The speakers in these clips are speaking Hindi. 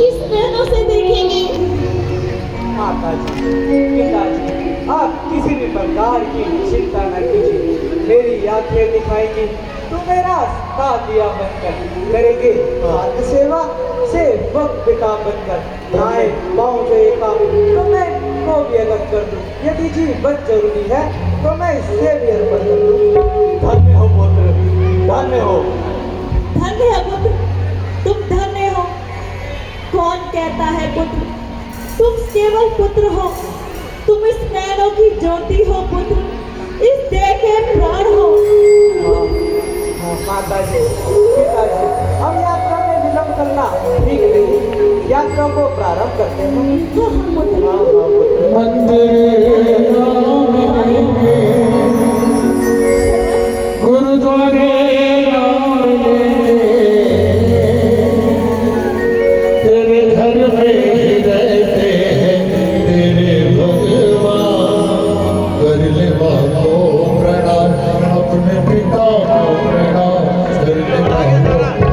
किस नैनों से देखेंगे? माताजी, पिताजी, आप किसी भी प्रकार की चिंता न कीजिए। मेरी आंखें दिखाएंगी तो मेरा साथ दिया बनकर करेंगे मात्र सेवा से वक्त पिता बनकर दाएं पाँव जो एक काम तो मैं को भी अगर कर दूं, यदि जीवन जरूरी है तो मैं इससे भी अर्पण कर दूं। धन्य हो पुत्र, धन्य हो। धन्य है पुत्र, तुम धन्य हो। कौन कहता है पुत्र, तुम केवल पुत्र हो। तुम इस नैनों की ज्योति हो पुत्र, इस देह के प्राण हो। माताजी, पिताजी, हम यात्रा में विलंब करना ठीक नहीं। यात्रा को प्रारंभ करते हैं। गुरुद्वारे तेरे घर में रहते हैं तेरे भगवान। कर ले माँ को प्रणाम, अपने पिता को प्रणाम, कर ले माँ को।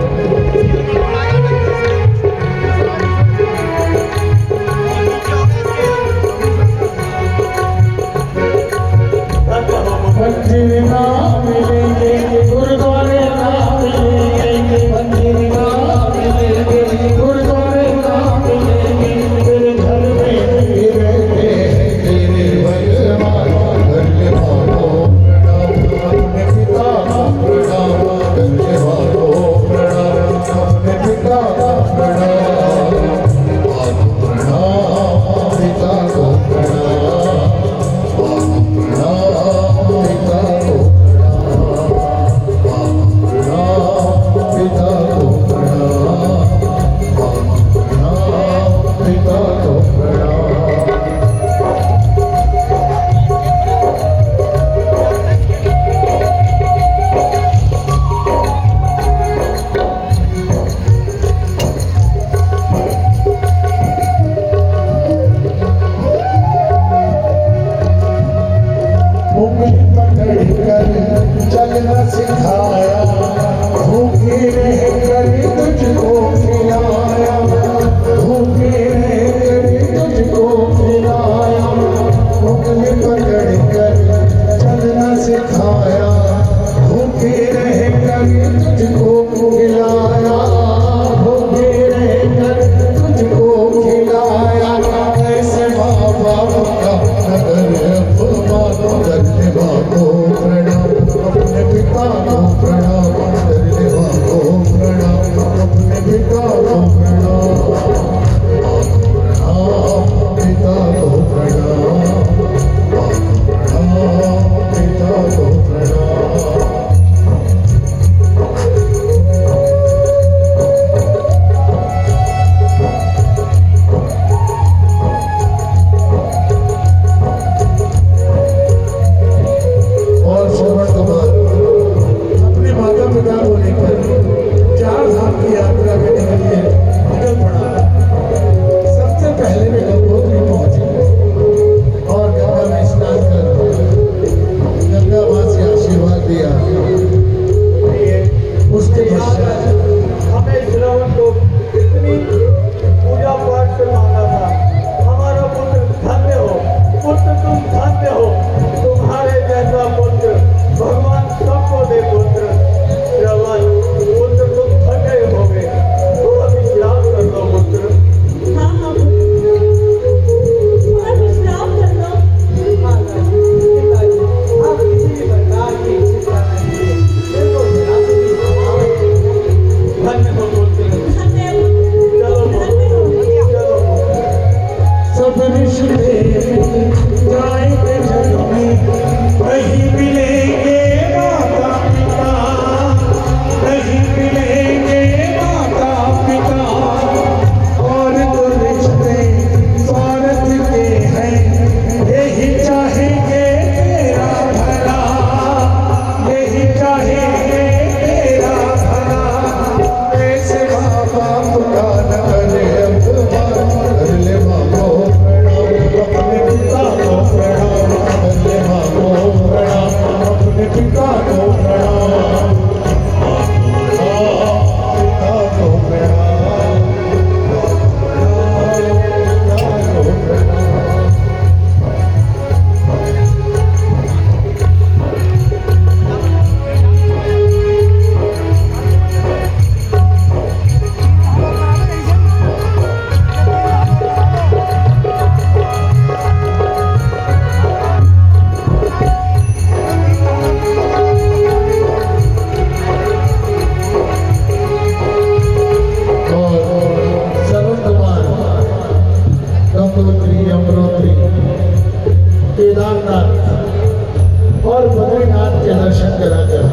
दर्शन कराकर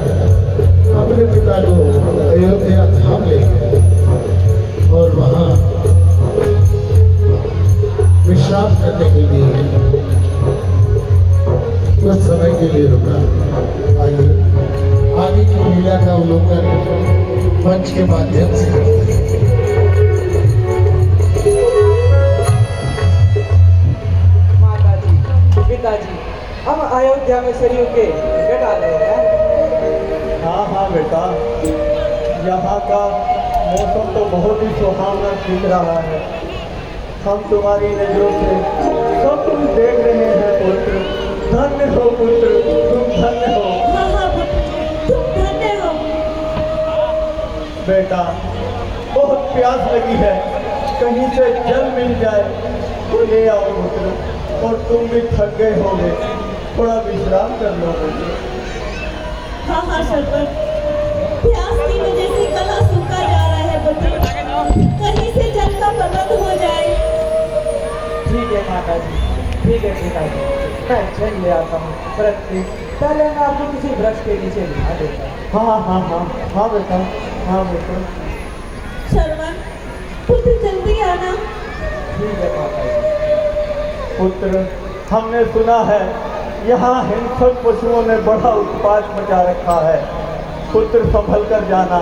अपने पिता को अयोध्या धाम ले गए और वहाँ विश्राम करने के लिए कुछ समय के लिए रुका। आइए आगे की लीला का अवलोकन मंच के माध्यम से करते हैं। माताजी, पिताजी, हम अयोध्या में सरयू के घाट आ रहे हैं। हाँ हाँ बेटा, यहाँ का मौसम तो बहुत ही सुहावना दिख रहा है। हम तुम्हारी नजरों से सब कुछ देख रहे हैं पुत्र। धन्य हो पुत्र, तुम धन्य हो। हाँ हाँ पुत्र, तुम धन्य हो। बेटा, बहुत प्यास लगी है, कहीं से जल मिल जाए तो ले आओ पुत्र। और तुम भी थक गए होगे, थोड़ा विश्राम कर लो पुत्र। हाँ हाँ सरपंच, प्यास की वजह से गला सूखा जा रहा है पुत्र। कहीं से जल का प्रबंध हो जाए। ठीक है माताजी, ठीक है पिताजी, मैं जल ले आता हूँ। परंतु पहले मैं आपको किसी वृक्ष के नीचे बिठा देता हूँ। हाँ हाँ हाँ हाँ बेटा, हाँ बेटा। श्रवण, पुत्र जल्दी आना। ठीक है माताजी। पुत्र, हमने सुना है यहाँ हिंसक पशुओं ने बड़ा उत्पात मचा रखा है। पुत्र संभल कर जाना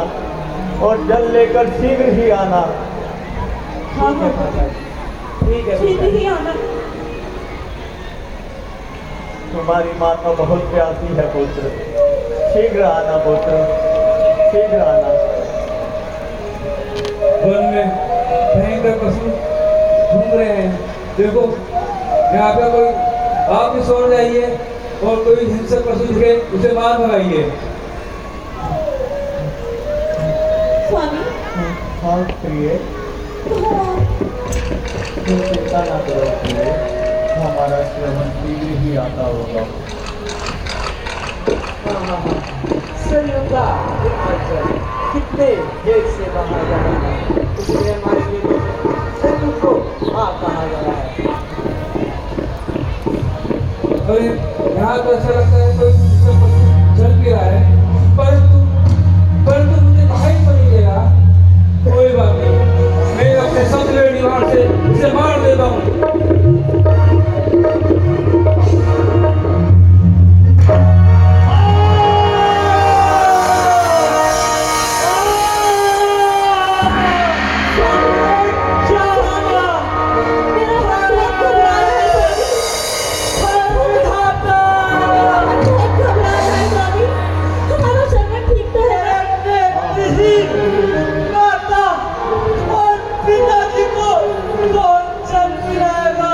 और जल लेकर शीघ्र ही आना। हाँ ठीक है हाँ, माताजी, ठीक है शीघ्र पिताजी। ही आना। तुम्हारी माता बहुत प्यासी है पुत्र, शीघ्र आना पुत्र, शीघ्र आना। वन में भयंकर पशु घूम रहे हैं। देखो यहाँ पे कोई आप भी सो जाइए और कोई हिंसक पशु दिखे उसे मार भगाइए। स्वामी, हाँ प्रिय, हाँ, तुम चिंता ना करो प्रिय, हमारा श्रवण शीघ्र ही आता होगा। हाँ, सरयू का जल कितने देर से बाहर जा रहा है, इसलिए हमारे लिए सरयू को माँ कहा गया है। और यहाँ तो ऐसा लगता है कोई हिंसक पशु जल पी रहा है, परंतु मुझे दिखाई तो नहीं दे रहा। कोई बात नहीं, मैं अपने सौंदर्य निवार से इसे मार देता हूँ। मेरा हाथ बहुत घबरा रहा है स्वामी। हमारा शरण ठीक तो है। माता और पिताजी को कौन जल पिलाएगा?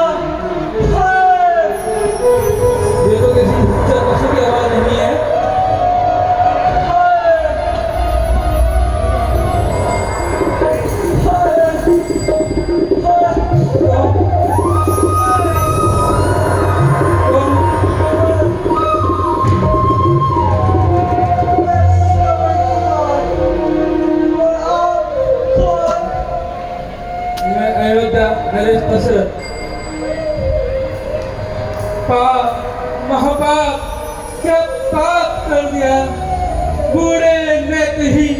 ये तो किसी हिंसक पशु की आवाज नहीं है। मैं अयोध्या नरेश दशरथ। पाप, महापाप, क्या पाप कर दिया। बूढ़े नेत्रहीन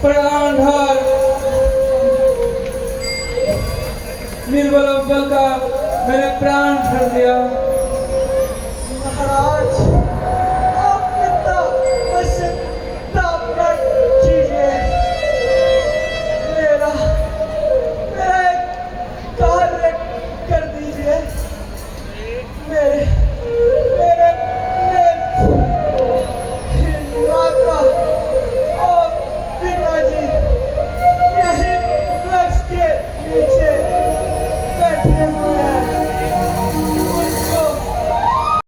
प्राणधार निर्बल बल का मैंने प्राण छड़ दिया। महाराज